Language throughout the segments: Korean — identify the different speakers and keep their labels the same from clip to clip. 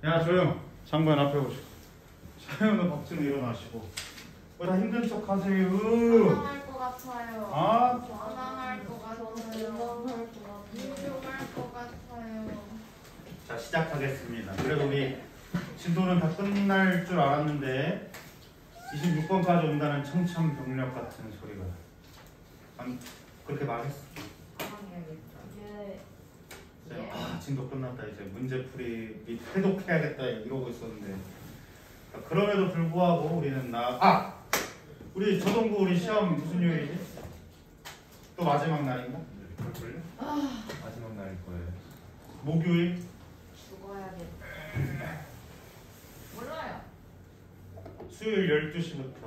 Speaker 1: 야 조용. 장관 앞에 오시고. 차연우 박진우 일어나시고. 다 힘든 척 하세요.
Speaker 2: 반항할 것 같아요.
Speaker 1: 아?
Speaker 2: 반항할 것 같아요. 인정할 것 같아요.
Speaker 1: 자 시작하겠습니다. 그래도 우리 진도는 다 끝날 줄 알았는데 26번까지 온다는 청천벽력 같은 소리가 아니 그렇게 말했어.
Speaker 2: 예.
Speaker 1: 아 진도 끝났다 이제 문제풀이 및 해독해야겠다 이러고 있었는데 그럼에도 불구하고 우리는 우리 저동부 우리 시험 무슨 요일이지? 또 마지막 날인가?
Speaker 3: 그럴걸요? 마지막 날일 거예요.
Speaker 1: 목요일?
Speaker 2: 죽어야겠다. 몰라요.
Speaker 1: 수요일 12시부터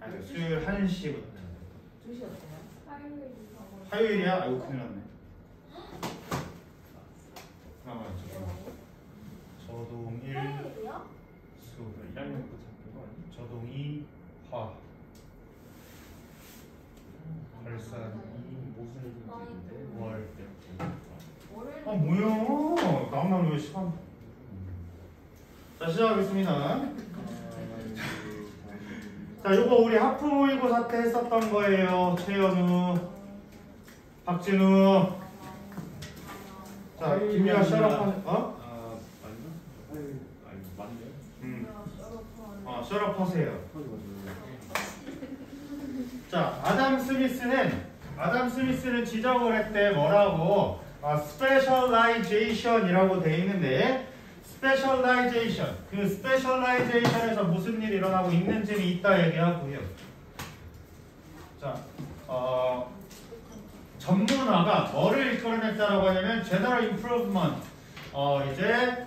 Speaker 1: 아니 수요일 1시부터
Speaker 2: 2시 어때요?
Speaker 1: 화요일이야? 아이고 큰일 났네. 저동 1 수
Speaker 3: 1학년부터 잡는 거 아니야?
Speaker 1: 저동 2 화 발산 2
Speaker 3: 무슨 일인지
Speaker 1: 월
Speaker 2: 월요일.
Speaker 1: 뭐야 나만 왜 시간 자 시작하겠습니다. 자 요거 우리 하프 모의고사 때 했었던 거예요. 최연우 박진우 자 김미아 셔럽
Speaker 3: 아니요? 아니 맞네요.
Speaker 1: 셔럽 하세요. 자 아담 스미스는 지적을 했대. 뭐라고? 스페셜라이제이션이라고 돼 있는데 스페셜라이제이션 그 스페셜라이제이션에서 무슨 일이 일어나고 있는지는 이따 얘기하고요. 자 전문화가 뭐를 이끌어냈다라고 하냐면 general improvement 이제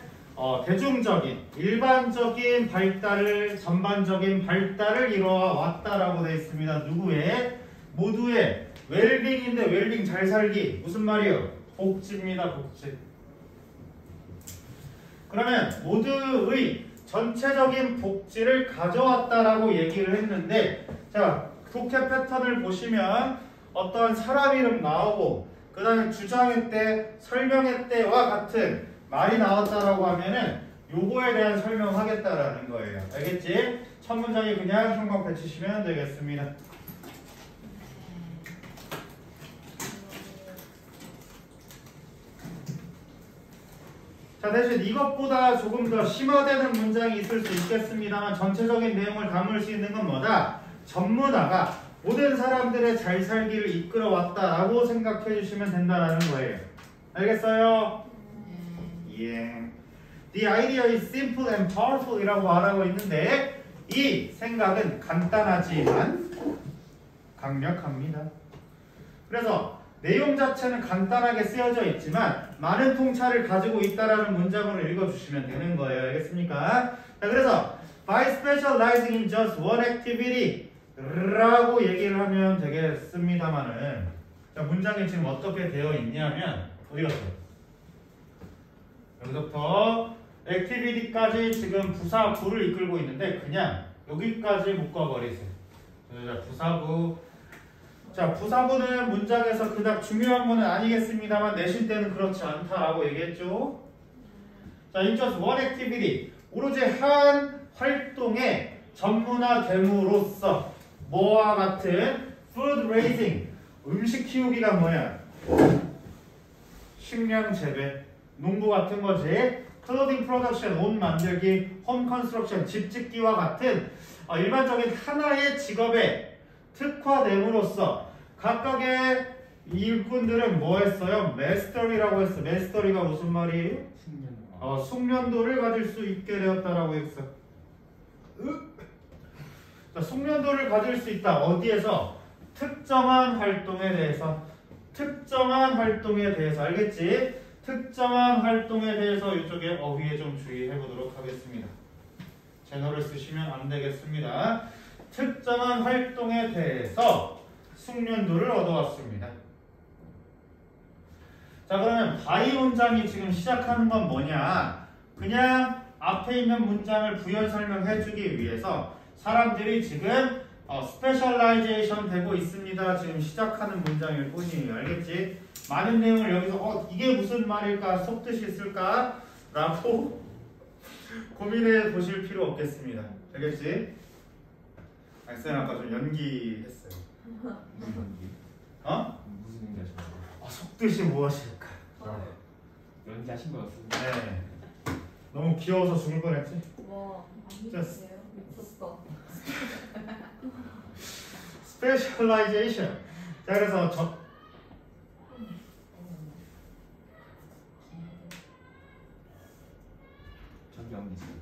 Speaker 1: 대중적인 일반적인 발달을 전반적인 발달을 이루어 왔다라고 되어 있습니다. 누구의? 모두의 웰빙인데 웰빙 잘 살기 무슨 말이요? 복지입니다. 복지. 그러면 모두의 전체적인 복지를 가져왔다라고 얘기를 했는데 자 독해 패턴을 보시면 어떤 사람 이름 나오고 그 다음에 주장했대 설명했대와 같은 말이 나왔다라고 하면은 요거에 대한 설명하겠다라는 거예요. 알겠지? 첫 문장이 그냥 형광 배치시면 되겠습니다. 자 대신 이것보다 조금 더 심화되는 문장이 있을 수 있겠습니다만 전체적인 내용을 담을 수 있는 건 뭐다? 전문화가 모든 사람들의 잘 살기를 이끌어 왔다라고 생각해 주시면 된다는 거예요. 알겠어요? 예. The idea is simple and powerful 이라고 말하고 있는데 이 생각은 간단하지만 강력합니다. 그래서 내용 자체는 간단하게 쓰여져 있지만 많은 통찰을 가지고 있다라는 문장으로 읽어주시면 되는 거예요. 알겠습니까? 자, 그래서 by specializing in just one activity 라고 얘기를 하면 되겠습니다만은 자, 문장이 지금 어떻게 되어 있냐면 어디 갔어요? 여기서부터 activity까지 지금 부사부를 이끌고 있는데 그냥 여기까지 묶어버리세요. 자, 부사부. 자, 부사부는 문장에서 그닥 중요한 거는 아니겠습니다만 내신 때는 그렇지 않다라고 얘기했죠. 자, in just one activity. 오로지 한 활동에 전문화됨으로써 뭐와 같은 food raising. 음식 키우기가 뭐야? 식량 재배. 농부 같은 거지. clothing production. 옷 만들기. home construction. 집 짓기와 같은 일반적인 하나의 직업에 특화됨으로써 각각의 일꾼들은 뭐 했어요? 메스터리라고 했어. 메스터리가 무슨 말이에요? 숙련도를 가질 수 있게 되었다라고 했어. 자, 숙련도를 가질 수 있다. 어디에서? 특정한 활동에 대해서. 특정한 활동에 대해서. 알겠지? 특정한 활동에 대해서 이쪽에 어휘에 좀 주의해 보도록 하겠습니다. 제너를 쓰시면 안 되겠습니다. 특정한 활동에 대해서 숙련도를 얻어왔습니다. 자, 그러면 바이 문장이 지금 시작하는 건 뭐냐? 그냥 앞에 있는 문장을 부연 설명해주기 위해서 사람들이 지금 스페셜라이제이션 되고 있습니다. 지금 시작하는 문장일 뿐이에요. 알겠지? 많은 내용을 여기서 이게 무슨 말일까? 속뜻이 있을까? 라고 고민해 보실 필요 없겠습니다. 알겠지? 쌤 아까 좀 연기했어요.
Speaker 3: 무슨 연기?
Speaker 1: 어?
Speaker 3: 무슨 연기 하신 거예요?
Speaker 1: 속뜻이 무엇일까?
Speaker 3: 연기하신 거였습니다.
Speaker 1: 네. 너무 귀여워서 죽을 뻔했지?
Speaker 2: 뭐
Speaker 1: 진짜
Speaker 2: 아니세요? 미쳤어.
Speaker 1: Specialization. 자, 그래서
Speaker 3: 저기 연기 있어요.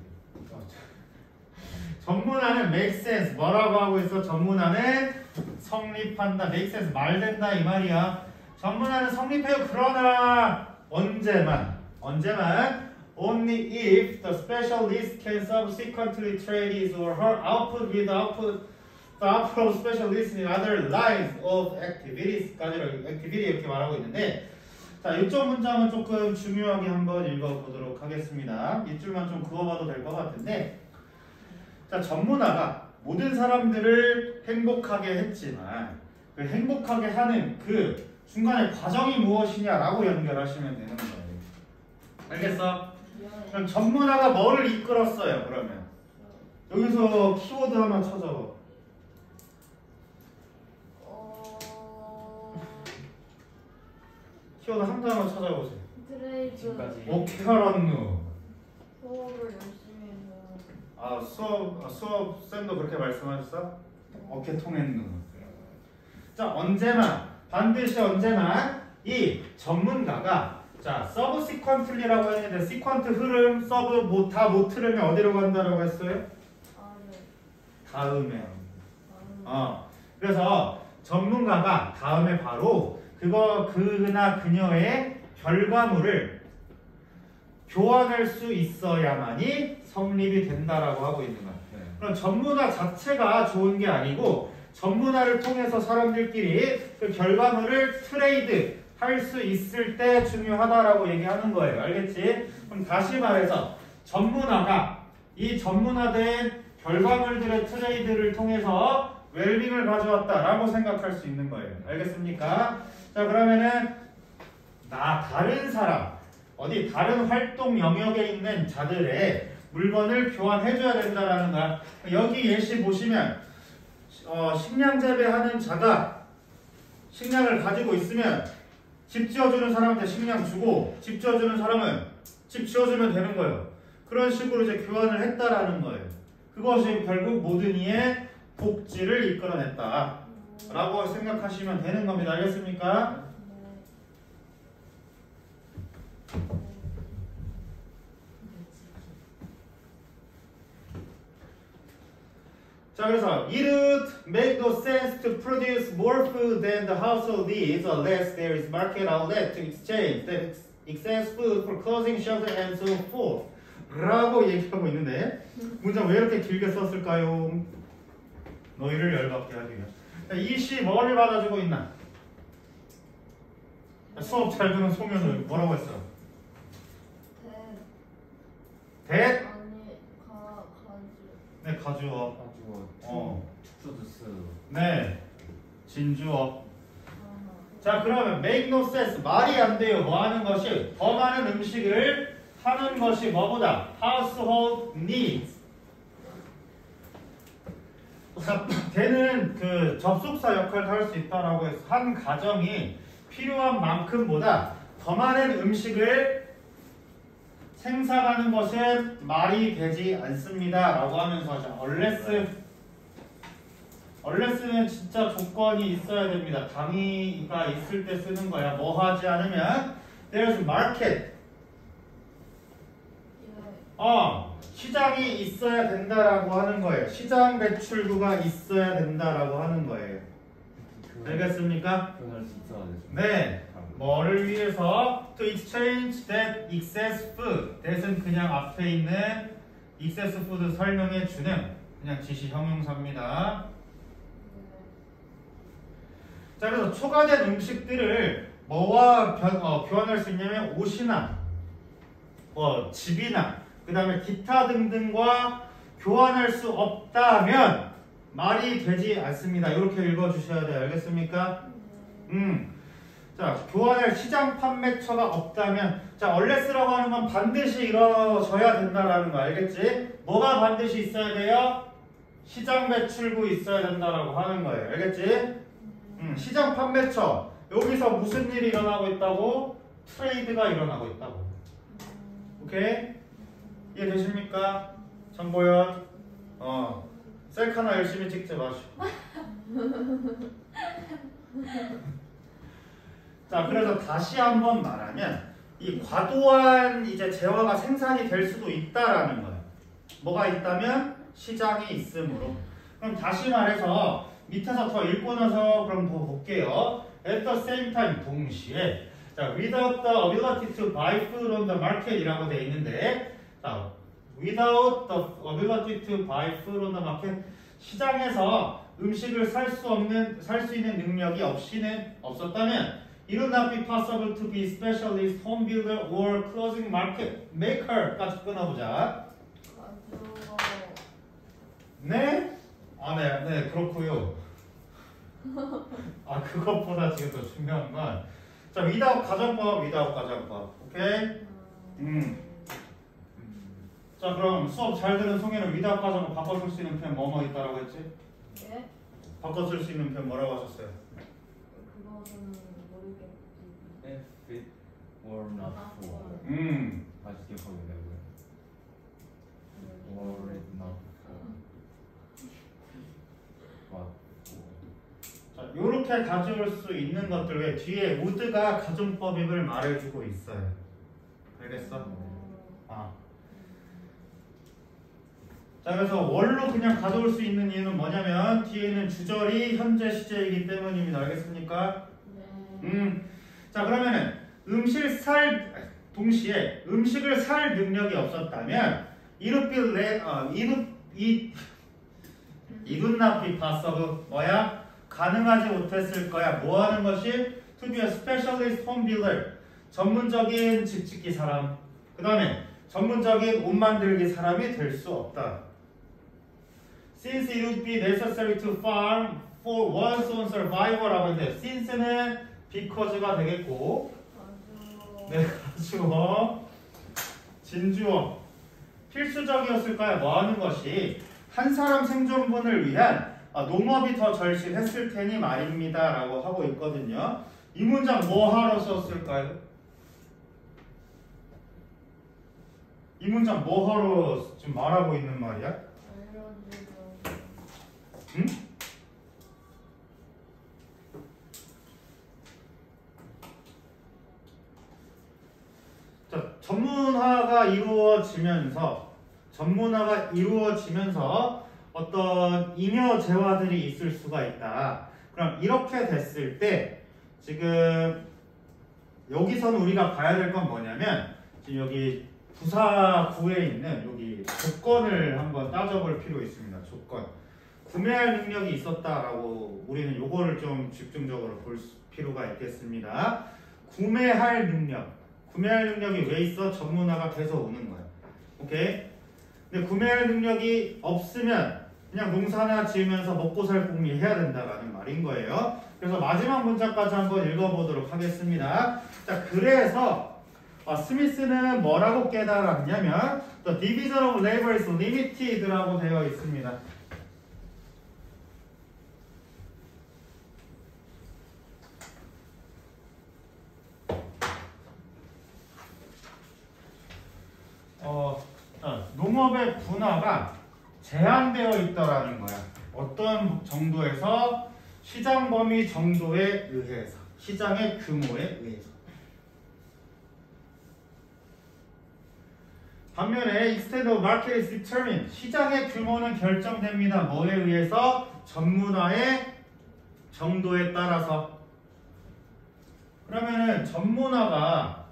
Speaker 1: 전문화는 make sense. 뭐라고 하고 있어? 전문화는 성립한다. make sense. 말된다 이 말이야. 전문화는 성립해요. 그러나 언제만 only if the specialist can subsequently trade his or her output with the output of specialists in other lines of activities까지를 activity 이렇게 말하고 있는데, 자, 이쪽 문장은 조금 중요하게 한번 읽어보도록 하겠습니다. 이 줄만 좀 그어봐도 될 것 같은데, 자, 전문화가 모든 사람들을 행복하게 했지만 그 행복하게 하는 그 중간의 과정이 무엇이냐라고 연결하시면 되는 거예요. 알겠어? 그럼 전문화가 뭐를 이끌었어요? 그러면 여기서 키워드 하나 찾아봐. 키워드 한 단어 찾아보세요.
Speaker 2: 트레이드
Speaker 3: 지금까지
Speaker 1: 오케라누.
Speaker 2: 수업을 열심히 해서
Speaker 1: 아, 수업 쌤도 그렇게 말씀하셨어? 오케 통했누. 자, 언제나 반드시 언제나 이 전문가가 자 서브시퀀틀리라고 했는데 시퀀트 흐름 서브 다 못 틀으면 어디로 간다라고 했어요? 다음에. 그래서 전문가가 다음에 바로 그나 그녀의 결과물을 교환할 수 있어야만이 성립이 된다라고 하고 있는 거야. 그럼 전문화 자체가 좋은 게 아니고 전문화를 통해서 사람들끼리 그 결과물을 트레이드 할 수 있을 때 중요하다라고 얘기하는 거예요. 알겠지? 그럼 다시 말해서 전문화가 이 전문화된 결과물들의 트레이드를 통해서 웰빙을 가져왔다라고 생각할 수 있는 거예요. 알겠습니까? 자, 그러면은 다른 사람 다른 활동 영역에 있는 자들의 물건을 교환해줘야 된다라는 거야. 여기 예시 보시면 식량 재배하는 자가 식량을 가지고 있으면 집 지어주는 사람한테 식량 주고 집 지어주는 사람은 집 지어주면 되는 거예요. 그런 식으로 이제 교환을 했다라는 거예요. 그것이 결국 모든 이의 복지를 이끌어냈다 라고 생각하시면 되는 겁니다. 알겠습니까? 자, 그래서 it would make no sense to produce more food than the household needs unless there is market outlet to exchange the excess food for clothing, shelter, and so forth 라고 얘기하고 있는데 문장 왜 이렇게 길게 썼을까요? 너희를 열받게 하기 위해. 이 시 뭐를 받아주고 있나? 수업 잘 듣는 송현우 뭐라고 했어? 대? 네, 가주어.
Speaker 3: 투두스.
Speaker 1: 네, 진주어. 자, 그러면 make no sense 말이 안 돼요. 뭐 하는 것이 더 많은 음식을 하는 것이 뭐보다 household needs. 자, 걔는 그 접속사 역할을 할 수 있다라고 해서 한 가정이 필요한 만큼보다 더 많은 음식을 생산하는 것은 말이 되지 않습니다 라고 하면서 unless는 진짜 조건이 있어야 됩니다. 당위가 있을 때 쓰는 거야. 뭐 하지 않으면 there's market 시장이 있어야 된다라고 하는 거예요. 시장 배출구가 있어야 된다라고 하는 거예요. 알겠습니까?
Speaker 3: 교환할 수 있어야 되죠.
Speaker 1: 네. 뭐를 위해서? To exchange that excess food. that은 그냥 앞에 있는 excess food 설명해 주는 그냥 지시 형용사입니다. 자, 그래서 초과된 음식들을 뭐와 교환할 수 있냐면 옷이나 집이나 그 다음에 기타 등등과 교환할 수 없다면 말이 되지 않습니다. 이렇게 읽어주셔야 돼요. 알겠습니까? 자, 교환할 시장 판매처가 없다면, 자, 얼레스라고 하는 건 반드시 이루어져야 된다라는 거 알겠지? 뭐가 반드시 있어야 돼요? 시장 매출구 있어야 된다라고 하는 거예요. 알겠지? 시장 판매처. 여기서 무슨 일이 일어나고 있다고? 트레이드가 일어나고 있다고. 오케이? 이해되십니까? 정보현. 셀카나 열심히 찍지 마시고. 자, 그래서 다시 한번 말하면 이 과도한 이제 재화가 생산이 될 수도 있다라는 거예요. 뭐가 있다면 시장이 있으므로. 그럼 다시 말해서 밑에서 더 읽고 나서 그럼 더 볼게요. At the same time 동시에 자, without the ability to buy food on the market 이라고 돼 있는데 자, without the ability to buy food on the market 시장에서 음식을 살 수 있는 능력이 없었다면 It would not be possible to be specialist, home builder, or clothing market maker까지 끊어보자.
Speaker 2: 가져가.
Speaker 1: 네? 네, 그렇고요. 그것보다 지금 더 중요한 건 자, without 가정법. 오케이? 자, 그럼 수업 잘 들은 송이는 without 가정법 바꿔 쓸 수 있는 표현 뭐뭐 있다라고 했지?
Speaker 2: 예?
Speaker 1: 바꿔 쓸 수 있는 표현 뭐라고 하셨어요?
Speaker 2: 그거는 모르겠지.
Speaker 3: If it were not for. 아직 기억하고 있나요? Were it not for. What?
Speaker 1: 자, 요렇게 가져올 수 있는 것들 외에 뒤에 would가 가정법임을 말해주고 있어요. 알겠어? 자, 그래서 원로 그냥 가져올 수 있는 이유는 뭐냐면 뒤에는 주절이 현재 시제이기 때문입니다. 알겠습니까?
Speaker 2: 네.
Speaker 1: 자, 그러면은 동시에 음식을 살 능력이 없었다면 it would not be possible 뭐야? 가능하지 못했을 거야. 뭐 하는 것이? To be a specialist home builder. 전문적인 집 짓기 사람. 그 다음에 전문적인 옷 만들기 사람이 될 수 없다. Since it would be necessary to farm for one's own survival라고 했는데 since는 because가 되겠고 네, 가주어 진주어 필수적이었을까요? 뭐 하는 것이 한 사람 생존분을 위한 농업이 더 절실했을 테니 말입니다 라고 하고 있거든요. 이 문장 뭐 하러 썼을까요? 이 문장 뭐 하러 지금 말하고 있는 말이야?
Speaker 2: 알려주고.
Speaker 1: 응? 자, 전문화가 이루어지면서 어떤 잉여 재화들이 있을 수가 있다. 그럼 이렇게 됐을 때 지금 여기서는 우리가 봐야 될 건 뭐냐면 지금 여기 부사구에 있는 여기 조건을 한번 따져볼 필요 있습니다. 조건. 구매할 능력이 있었다라고 우리는 요거를 좀 집중적으로 볼 필요가 있겠습니다. 구매할 능력이 왜 있어? 전문화가 돼서 오는 거야. 오케이? 근데 구매할 능력이 없으면 그냥 농사나 지으면서 먹고 살 궁리 해야 된다라는 말인 거예요. 그래서 마지막 문장까지 한번 읽어보도록 하겠습니다. 자, 그래서 스미스는 뭐라고 깨달았냐면 The division of labor is limited라고 되어 있습니다. 농업의 분화가 제한되어 있다라는 거야. 어떤 정도에서 시장 범위 정도에 의해서, 시장의 규모에 의해서. 반면에 extent of market is determined. 시장의 규모는 결정됩니다. 뭐에 의해서? 전문화의 정도에 따라서. 그러면은 전문화가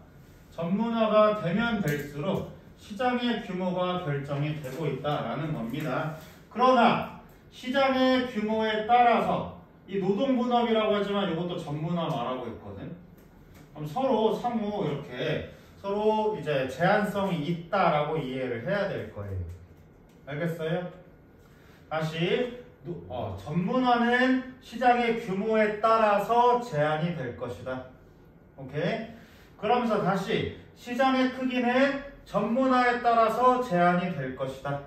Speaker 1: 되면 될수록 시장의 규모가 결정이 되고 있다라는 겁니다. 그러나 시장의 규모에 따라서 이 노동분업이라고 하지만 이것도 전문화 말하고 있거든. 그럼 상호 이렇게 서로 이제 제한성이 있다라고 이해를 해야 될 거예요. 알겠어요? 다시 전문화는 시장의 규모에 따라서 제한이 될 것이다. 오케이? 그러면서 다시 시장의 크기는 전문화에 따라서 제한이 될 것이다.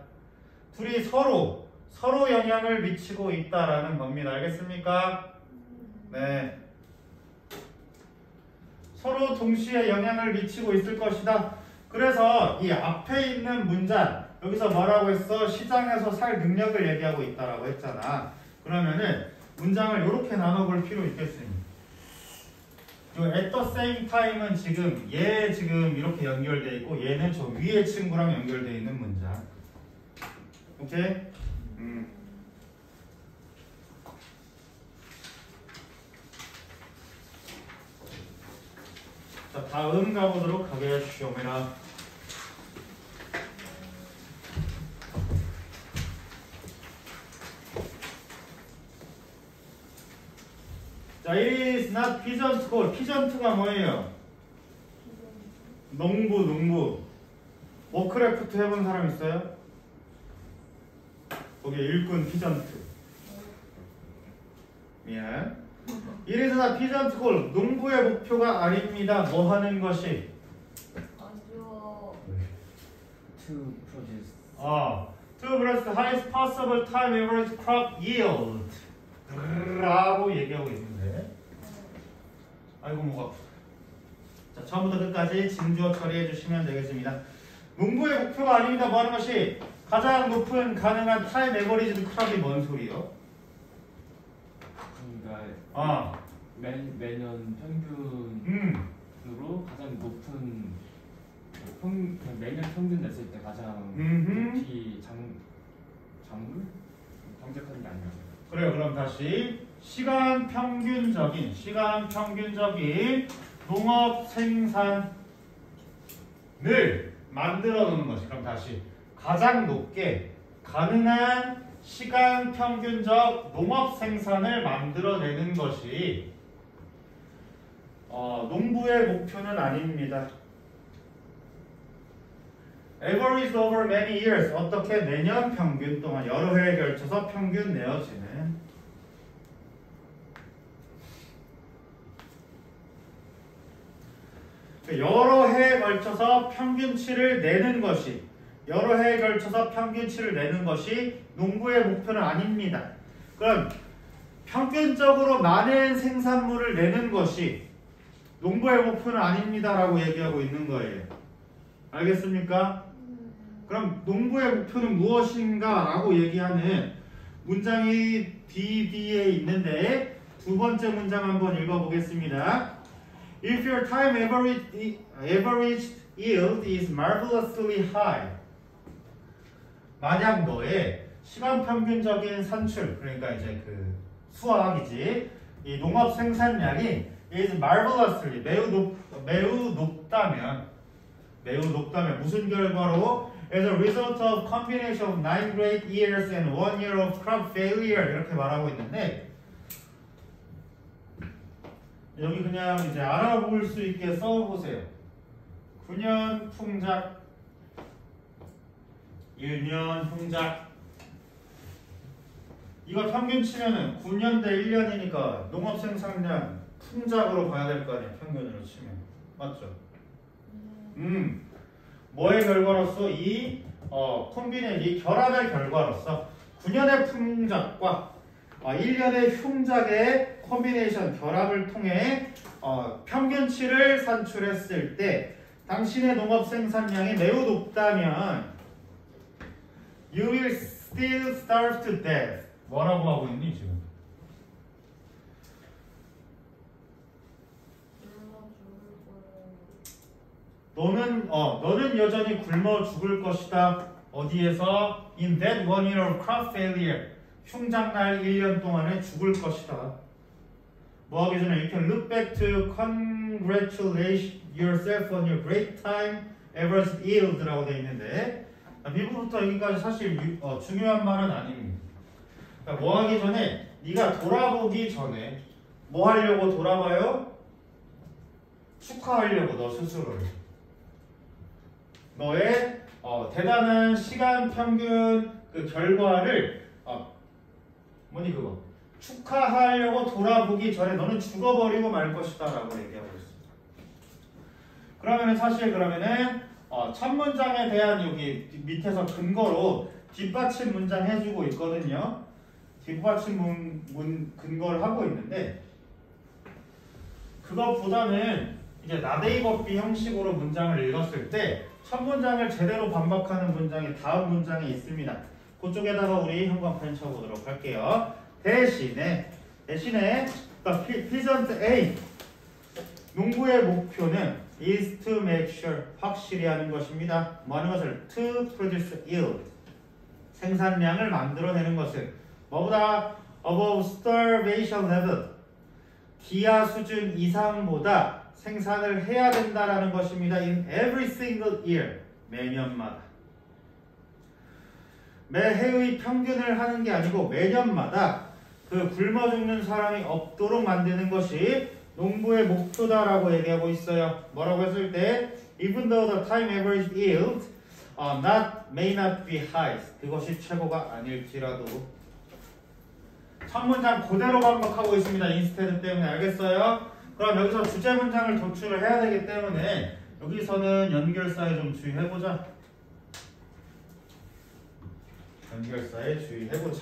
Speaker 1: 둘이 서로 영향을 미치고 있다라는 겁니다. 알겠습니까? 네. 서로 동시에 영향을 미치고 있을 것이다. 그래서 이 앞에 있는 문장 여기서 뭐라고 했어? 시장에서 살 능력을 얘기하고 있다라고 했잖아. 그러면은 문장을 이렇게 나눠볼 필요 있겠습니다. 요 at the same time은 지금 얘 지금 이렇게 연결돼 있고 얘는 저 위에 친구랑 연결돼 있는 문장. 오케이? 자, 다음 가보도록 하겠습니다. 자, it is not pigeon school. 피전트가 뭐예요? 농부. 워크래프트 해본 사람 있어요? 거기 일꾼 피전트. 미안. It is not pigeon school. 농부의 목표가 아닙니다. 뭐 하는 것이?
Speaker 2: 가져와.
Speaker 3: To produce.
Speaker 1: To produce the highest possible time average crop yield. 라고 얘기하고 있는데. 아이고 목 아프다. 자, 처음부터 끝까지 진주어 처리해 주시면 되겠습니다. 농부의 목표가 아닙니다. 뭐 하는 것이? 가장 높은 가능한 타임 에버리지 크롭이 뭔 소리요?
Speaker 3: 그러니까 매년 평균으로 가장 높은 매년 평균 냈을 때 가장 높이 작물 경작하는 게 아니라.
Speaker 1: 그래요. 그럼 다시 시간 평균적인 농업 생산을 만들어 놓는 것이. 그럼 다시 가장 높게 가능한 시간 평균적 농업 생산을 만들어내는 것이 농부의 목표는 아닙니다. Averaged over many years. 어떻게? 내년 평균 동안 여러 해에 걸쳐서 평균 내어지는. 여러 해에 걸쳐서 평균치를 내는 것이 농부의 목표는 아닙니다. 그럼 평균적으로 많은 생산물을 내는 것이 농부의 목표는 아닙니다라고 얘기하고 있는 거예요. 알겠습니까? 그럼 농부의 목표는 무엇인가 라고 얘기하는 문장이 뒤에 있는데 두 번째 문장 한번 읽어보겠습니다. If your time average yield is marvelously high. 만약 너의 시간 평균적인 산출, 그러니까 이제 그 수확이지, 이 농업 생산량이 is marvelously 매우 높다면 무슨 결과로? As a result of combination of 9 great years and 1 year of crop failure 이렇게 말하고 있는데 여기 그냥 이제 알아볼 수 있게 써보세요. 9년 풍작, 1년 풍작. 이거 평균 치면은 9년 대 1년이니까 농업 생산량 풍작으로 봐야 될 거 아니야. 평균으로 치면. 맞죠? 뭐의 결과로서? 이 콤비네이션, 결합의 결과로서 9년의 풍작과 1년의 흉작의 콤비네이션 결합을 통해 평균치를 산출했을 때 당신의 농업 생산량이 매우 높다면 You will still starve to death. 뭐라고 하고 있니 지금? 너는 여전히 굶어 죽을 것이다. 어디에서? In that 1 year of crop failure. 흉작날 1년 동안에 죽을 것이다. 뭐 하기 전에 you can look back to congratulate yourself on your great time average yield라고 되어 있는데 미부부터 여기까지 사실 중요한 말은 아닙니다. 그러니까 뭐 하기 전에 네가 돌아보기 전에 뭐 하려고 돌아봐요? 축하하려고 너 스스로를. 너의 대단한 시간 평균 그 결과를 뭐니 그거 축하하려고 돌아보기 전에 너는 죽어버리고 말 것이다 라고 얘기하고 있습니다. 그러면은 사실 그러면은 첫 문장에 대한 여기 밑에서 근거로 뒷받침 문장 해주고 있거든요. 뒷받침 근거를 하고 있는데 그것보다는 이제 나데이버비 형식으로 문장을 읽었을 때 첫 문장을 제대로 반박하는 문장이 다음 문장에 있습니다. 그쪽에다가 우리 형광펜 쳐보도록 할게요. 대신에 the peasant aim 농부의 목표는 is to make sure 확실히 하는 것입니다. 뭐 하는 것을? to produce yield 생산량을 만들어내는 것을 뭐보다 above starvation level 기아 수준 이상보다 생산을 해야 된다라는 것입니다. in every single year 매년마다 매해의 평균을 하는 게 아니고 매년마다 그 굶어 죽는 사람이 없도록 만드는 것이 농부의 목표다라고 얘기하고 있어요. 뭐라고 했을 때 even though the time average yield may not be high 그것이 최고가 아닐지라도 첫 문장 그대로 반복하고 있습니다. instead 때문에 알겠어요? 그럼 여기서 주제 문장을 도출을 해야 되기 때문에 여기서는 연결사에 좀 주의해보자. 연결사에 주의해보자.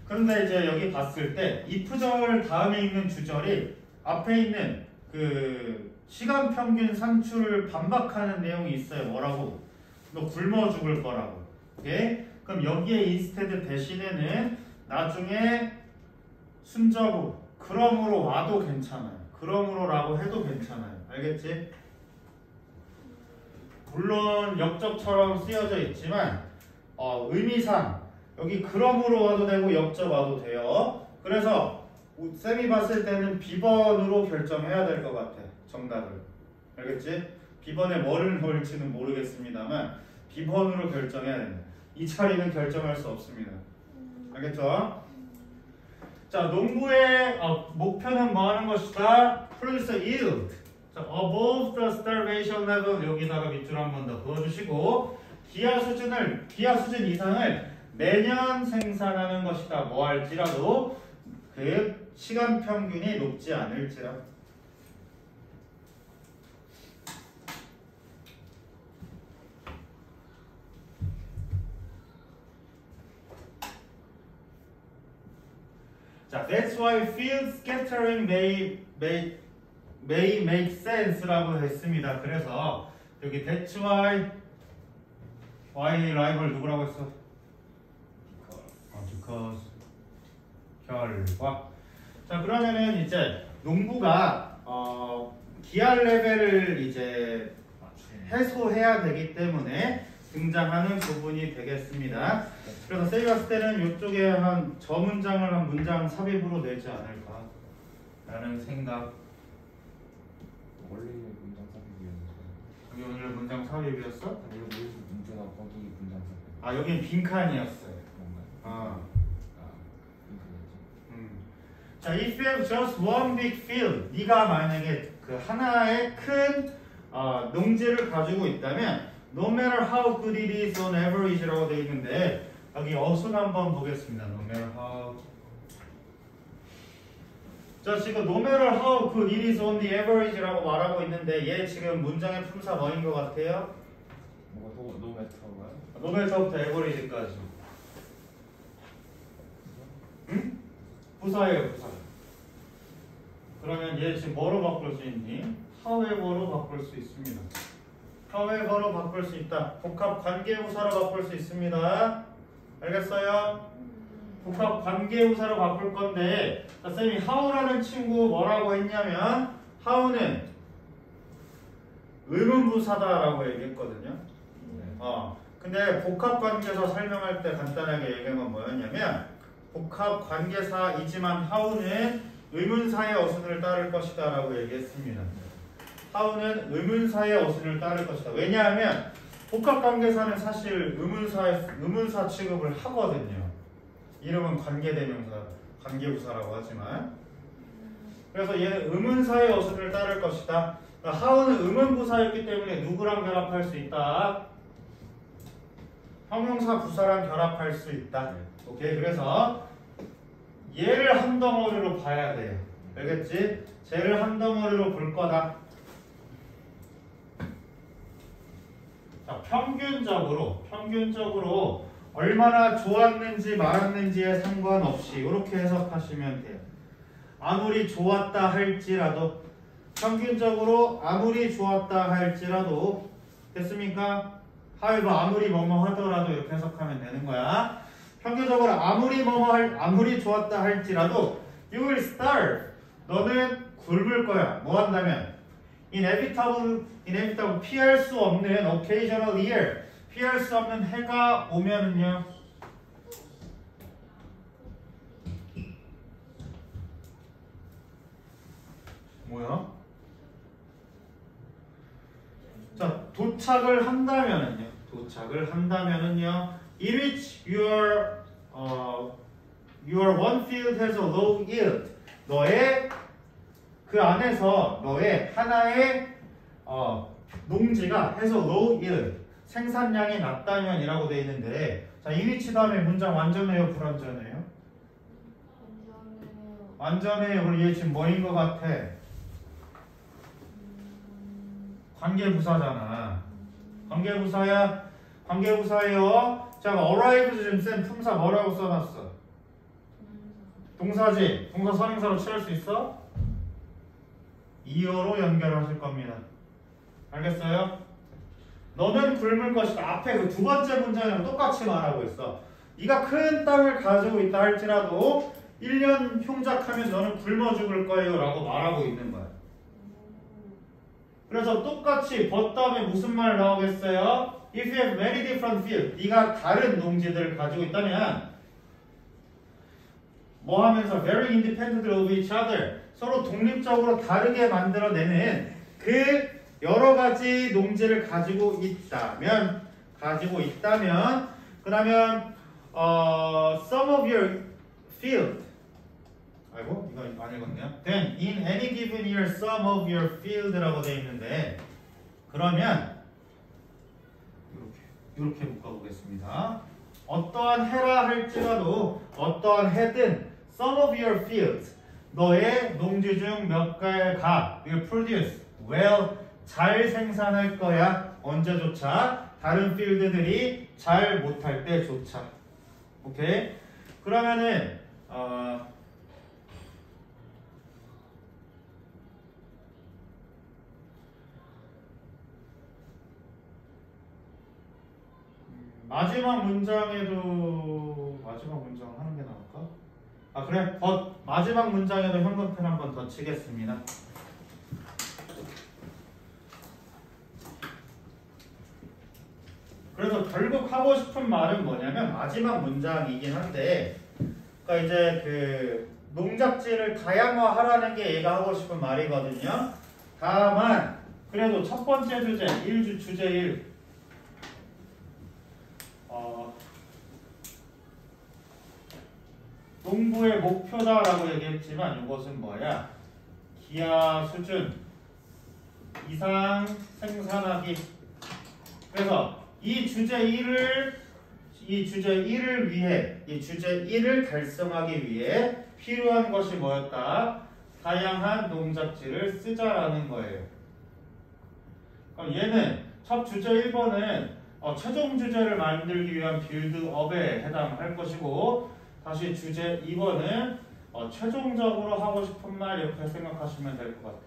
Speaker 1: 그런데 이제 여기 봤을 때 if절 다음에 있는 주절이 앞에 있는 그 시간 평균 산출을 반박하는 내용이 있어요. 뭐라고? 너 굶어 죽을 거라고. 오케이? 그럼 여기에 instead 대신에는 나중에 순저부 그러므로 와도 괜찮아요. 그러므로라고 해도 괜찮아요. 알겠지? 물론 역접처럼 쓰여져 있지만 의미상 여기 그러므로 와도 되고 역접 와도 돼요. 그래서 쌤이 봤을 때는 B번으로 결정해야 될 것 같아. 정답을. 알겠지? B번에 뭐를 넣을지는 모르겠습니다만 B번으로 결정해야 됩니다. 이 차례는 결정할 수 없습니다. 알겠죠? 자, 농부의 목표는 뭐 하는 것이다? Produce yield. 자, above the starvation level 여기다가 밑줄 한 번 더 그어주시고 기아 수준 이상을 매년 생산하는 것이다. 뭐 할지라도 그 시간 평균이 높지 않을지라도. 자, that's why field scattering may make sense라고 했습니다. 그래서 여기 that's why 라이벌 누구라고 했어? because 결과. 자, 그러면은 이제 농부가 기할 레벨을 이제 해소해야 되기 때문에 등장하는 부분이 되겠습니다. 그래서 쌤이 봤을 때는 이쪽에 한 저 문장을 한 문장 삽입으로 내지 않을까 라는 생각.
Speaker 3: 원래 문장 삽입이었는데
Speaker 1: 여기 오늘 문장 삽입이었어?
Speaker 3: 원래 문제가 거기 문장 삽입.
Speaker 1: 아, 여긴 빈칸이었어요.
Speaker 3: 뭔가요?
Speaker 1: 자, if you have just one big field, 네가 만약에 그 하나의 큰 농지를 가지고 있다면 no matter how good it is on average라고 되어 있는데 여기 어순 한번 보겠습니다. no matter how. 자, 지금 no matter how good it is on the average라고 말하고 있는데 얘 지금 문장의 품사 뭐인 것 같아요?
Speaker 3: 뭐가 노메터가요?
Speaker 1: no matter부터 average까지. 응? 부사예요, 부사. 그러면 얘 지금 뭐로 바꿀 수 있니? however로 바꿀 수 있습니다. however로 바꿀 수 있다. 복합 관계부사로 바꿀 수 있습니다. 알겠어요? 복합 관계부사로 바꿀 건데, 자, 쌤이 how라는 친구 뭐라고 했냐면, how는 의문부사다라고 얘기했거든요. 근데 복합 관계에서 설명할 때 간단하게 얘기한 건 뭐였냐면, 복합 관계사이지만 how는 의문사의 어순을 따를 것이다 라고 얘기했습니다. how는 의문사의 어순을 따를 것이다. 왜냐하면 복합 관계사는 사실 의문사 취급을 하거든요. 이름은 관계대명사, 관계부사라고 하지만. 그래서 얘는 의문사의 어순을 따를 것이다. 그러니까 how는 의문부사였기 때문에 누구랑 결합할 수 있다? 형용사 부사랑 결합할 수 있다. 오케이, 그래서 얘를 한 덩어리로 봐야 돼요. 알겠지? 쟤를 한 덩어리로 볼 거다. 자, 평균적으로 얼마나 좋았는지 말았는지에 상관없이 이렇게 해석하시면 돼요. 아무리 좋았다 할지라도, 평균적으로 아무리 좋았다 할지라도, 됐습니까? 하여간 아무리 뭐뭐 하더라도 이렇게 해석하면 되는 거야. 평균적으로 아무리 좋았다 할지라도 you will starve. 너는 굶을 거야. 뭐 한다면 inevitable 피할 수 없는 occasional year, 피할 수 없는 해가 오면은요. 뭐야? 자, 도착을 한다면은요. In which your one field has a low yield. 너의 그 안에서 너의 하나의 농지가 has a low yield. 생산량이 낮다면이라고 돼 있는데, 자, in which 다음에 문장 완전해요, 불완전해요? 완전해요. 그럼 얘 지금 뭐인 것 같아? 관계부사잖아. 관계부사예요. 자, arrive 지금 쌤 품사 뭐라고 써놨어? 동사지. 동사 선행사로 취할 수 있어? 이어로 연결하실 겁니다. 알겠어요? 너는 굶을 것이다. 앞에 그 두 번째 문장이랑 똑같이 말하고 있어. 네가 큰 땅을 가지고 있다 할지라도 1년 형작하면 너는 굶어 죽을 거예요 라고 말하고 있는 거야. 그래서 똑같이 but 다음에 무슨 말 나오겠어요? If you have many different fields, 네가 다른 농지들을 가지고 있다면 뭐 하면서 very independent of each other, 서로 독립적으로 다르게 만들어내는 그 여러 가지 농지를 가지고 있다면 그러면 some of your field, 아이고 이거 안 읽었네요. Then in any given year some of your field라고 되어 있는데, 그러면 이렇게 묶어보겠습니다. 어떠한 해라 할지라도, 어떠한 해든 some of your fields, 너의 농지 중 몇 개가 will produce well, 잘 생산할 거야. 언제조차, 다른 필드들이 잘 못할 때조차. 오케이? 그러면은 마지막 문장 하는 게 나을까? 아 그래, 마지막 문장에도 현금펜 한 번 더 치겠습니다. 그래서 결국 하고 싶은 말은 뭐냐면 마지막 문장이긴 한데, 그러니까 이제 그 농작지를 다양화하라는 게 얘가 하고 싶은 말이거든요. 다만 그래도 첫 번째 주제, 주제 1. 농부의 목표다라고 얘기했지만 이것은 뭐야? 기하 수준 이상 생산하기. 그래서 이 주제 1을 위해, 이 주제 1을 달성하기 위해 필요한 것이 뭐였다? 다양한 농작지를 쓰자라는 거예요. 그럼 얘는 첫 주제 1번은 최종 주제를 만들기 위한 빌드업에 해당할 것이고, 다시 주제 2번은 최종적으로 하고 싶은 말 이렇게 생각하시면 될 것 같아요.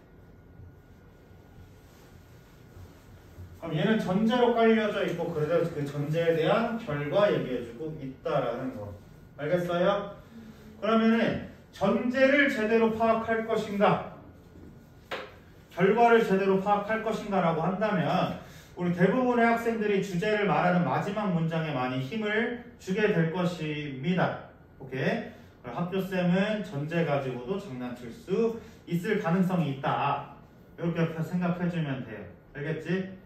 Speaker 1: 그럼 얘는 전제로 깔려져 있고, 그래서 그 전제에 대한 결과 얘기해주고 있다라는 거. 알겠어요? 그러면은 전제를 제대로 파악할 것인가, 결과를 제대로 파악할 것인가라고 한다면 우리 대부분의 학생들이 주제를 말하는 마지막 문장에 많이 힘을 주게 될 것입니다. 오케이? 학교쌤은 전제 가지고도 장난칠 수 있을 가능성이 있다. 이렇게 생각해주면 돼요. 알겠지?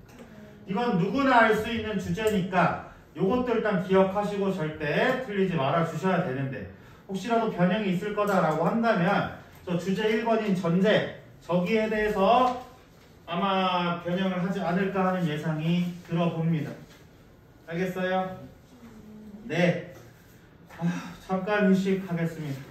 Speaker 1: 이건 누구나 알 수 있는 주제니까 요것도 일단 기억하시고 절대 틀리지 말아 주셔야 되는데, 혹시라도 변형이 있을 거다라고 한다면 저 주제 1번인 전제, 저기에 대해서 아마 변형을 하지 않을까 하는 예상이 들어봅니다. 알겠어요? 네. 잠깐 휴식하겠습니다.